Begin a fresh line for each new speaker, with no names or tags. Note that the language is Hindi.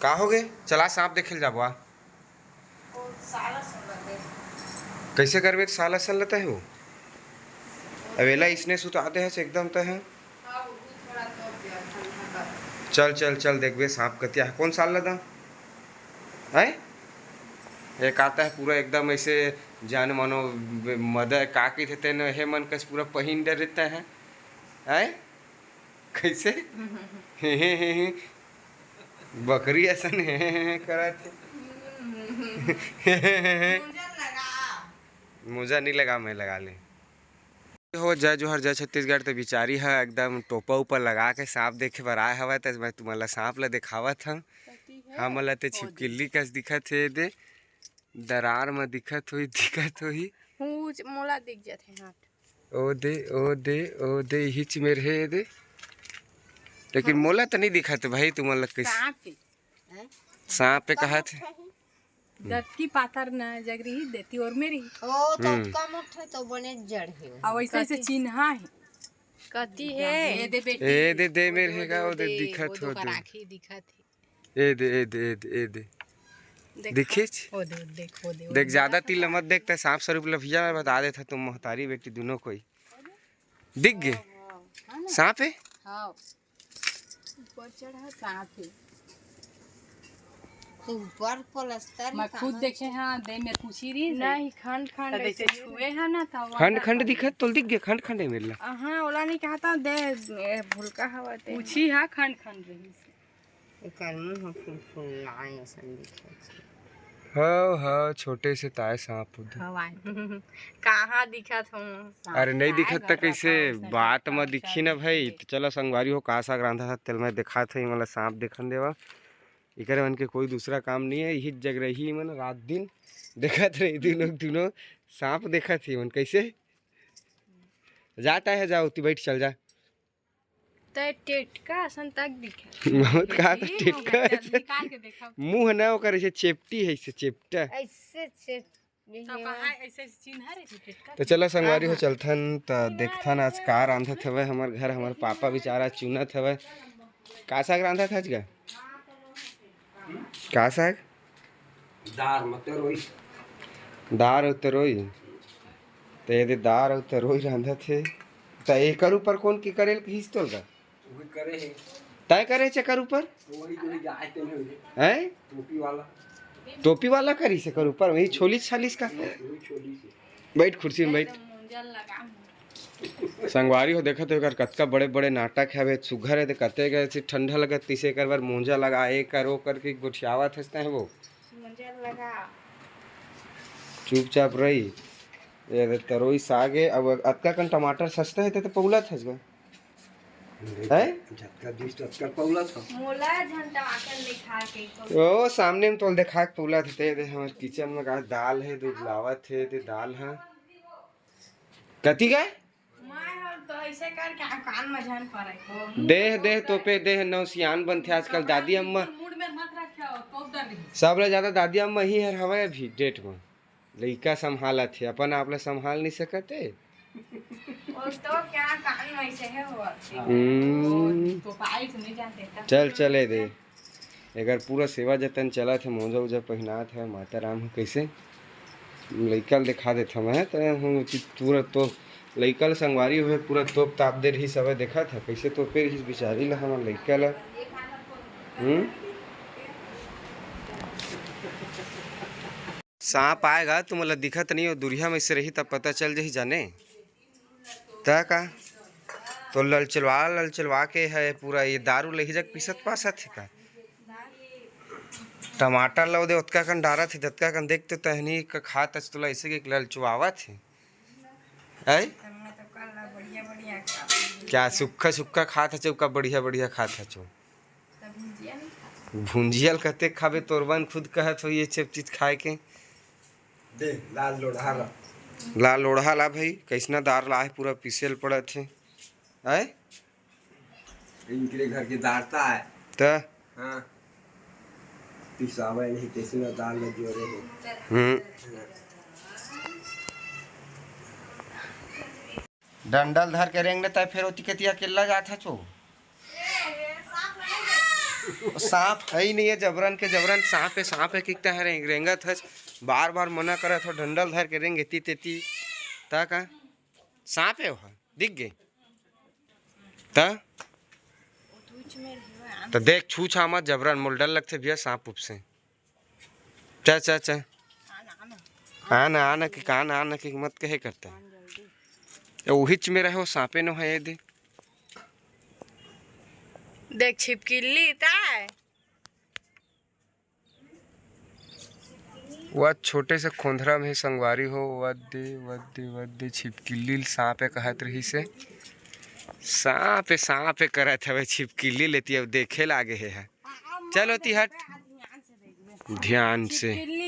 का हो गए? चला सांप देखे जाबो। कैसे करबे? साला सल लेता है वो अवेला इसने सुताते हैं एकदम तय है। चल चल चल देखबे सांप कतिया है। कौन साल लदा है? एक आता है पूरा एकदम ऐसे जान मानो मदर काकी थे न हे मन कस पूरा पहिन डर रहता है। कैसे हे बकरी ऐसा हे करा थे। मुझे नहीं लगा, मैं लगा ले। हो जय जोहर जय छत्तीसगढ़। तो बिचारी है एकदम टोपा ऊपर लगा के सांप देखे बर आए हवा। तो मैं तुम्हारा सांप ला दिखावत हूँ। हमला तो छिपकिली कस दिखत है दे, दरार में दिखत हुई
मोला दिख जाथे हाथ।
ओ दे हिच मेरे है दे, लेकिन मोला तो नहीं दिखत भाई। तुम्हारा कैसे सांप पे कहा थे
दत्ती पाथर न जगरी ही देती और मेरी
ओ तो का मुठ है तो बने जड़ है।
अब ऐसे ऐसे चिन्ह है कती है। ए दे बेटी,
ए दे मेरे हैगा ओ दे दिखत हो दे
राखी दिखत है।
ए दे देखिच
ओ दे देखो दे
देख ज्यादा तिल मत देखते। सांप स्वरूप लफिया में बता देता तुम मोहतारी बेटी दोनों कोई दिख गए सांप है।
हां ऊपर चढ़ा सांप है
तो ऊपर प्लास्टर
मैं खुद देखे। हां दे में पूछी रही नहीं खंड खंड ऐसे छुए है ना था
खंड खंड दिखत तो दिख गए खंड खंड है मेरे।
हां ओला नहीं कहता दे भुलका हवा ते पूछी। हां खंड खंड रही से
एकर मुंह फुल लाए सन दिखत।
हाँ छोटे से ताए सांप
कहाँ दिखत हूँ।
अरे नहीं दिखत तो कैसे बात में दिखी ना भाई। तो चलो संगवारी हो का साग रांधा था तेल में दिखा था मतलब सांप देखन देवा। इकरे मन के कोई दूसरा काम नहीं है। यही जग रही मन रात दिन देखत रही दोनों सांप देखत ही मन। कैसे जाता है जाओ ती बैठ चल जा
टेटका असन तक दिखे
बहुत का तो टिटका
निकाल के देखा
मुंह ना ओकर ऐसे चेपटी है ऐसे चेपटा
ऐसे से
ऐसे चिन्ह रे टेटका।
तो चलो संगवारी हो चलथन तो देखथन आज का रांधत हवे हमार घर। हमार पापा बेचारा चुनत हवे का साग रांधत आज का का साग दार और तरोई। तो ये दार और तरोई रांधत है। तो एकर ऊपर कौन की करेल घिस तोल का तय करे चकर ऊपर है टोपी वाला करी से कर ऊपर वही छोली छालीस का। बैठ कुर्सी में बैठ। संगवारी हो देखत हो कतका बड़े बड़े नाटक है सुघर है। कते गए से ठंडा लगत तीसे कर बार मोजा लगाए करो करके गुठियावत हंसते हैं वो चुपचाप रही। ये तरोई सागे अब अतका कन टमाटर सस्ता है तो पौला था है ओ सामने में तो देखा के पौला थे। हमारे किचन में का दाल है दूध लावत है ते दाल है कथी गए देह तोपे देह नौसियान बनते आजकल। दादी अम्मा सब ले ज्यादा दादी अम्मा ही है हवा अभी डेट में लड़का संभाला थे अपन आप लोग संभाल नहीं सकते। चल चले दे अगर पूरा सेवा जतन चला थे मोजा उजा पहना था माता राम कैसे लड़का दिखा देता मैं तो पूरा तो लड़का संगवारी हुए पूरा तोप ताप दे रही सब देखा था कैसे तो फिर इस बिचारी ला हमारा लड़का ला सांप आएगा तो मतलब दिखत नहीं हो दुरिया में से रही तब पता चल जाही जाने ता का। तो ललचलवा के है पूरा ये दारू लही जग पीसत पासत है का टमाटर लो दे उतका कन डारा थे दतका कन देख तो तहनी का खात अच तुला ऐसे के ललचवावा थे है क्या सुक्खा सुक्खा खात है चौका बढ़िया बढ़िया खात है चो भुंजियल कते खाबे तोरबन खुद कहत हो ये सब चीज खाए के
दे लाल
लोढ़ा ला भाई कैसना दार ला है पूरा पीसेल पड़ा थे है
इनके घर के दारता है
तो
हाँ पिसावे नहीं कैसे दाल में जोरे है
डंडल धर के रेंग लेता है फिर होती कतिया केला जाता चो सांप है ही नहीं है, जबरन के जबरन सांप है किकता है रेंगत है, बार बार मना करत हो, डंडल धर के रेंग एती तेती ता का सांप है वहाँ दिख गए ता तो देख छू छा मत जबरन, मोल डर लगते भैया सांप उप से। चा चा चा आना आना कि कान आना कि मत कहे करता है उहिच में रहो सांपे नो है ये दे
देख छिपकली ताय
वह छोटे से खोंधरा में संगवारी हो वद्दे वद्दे वद्दे छिपकली सांपे कहत रही से सांपे करत हवे छिपकली लेती अब देखे लागे है। चलो ती हट ध्यान से
छिपकली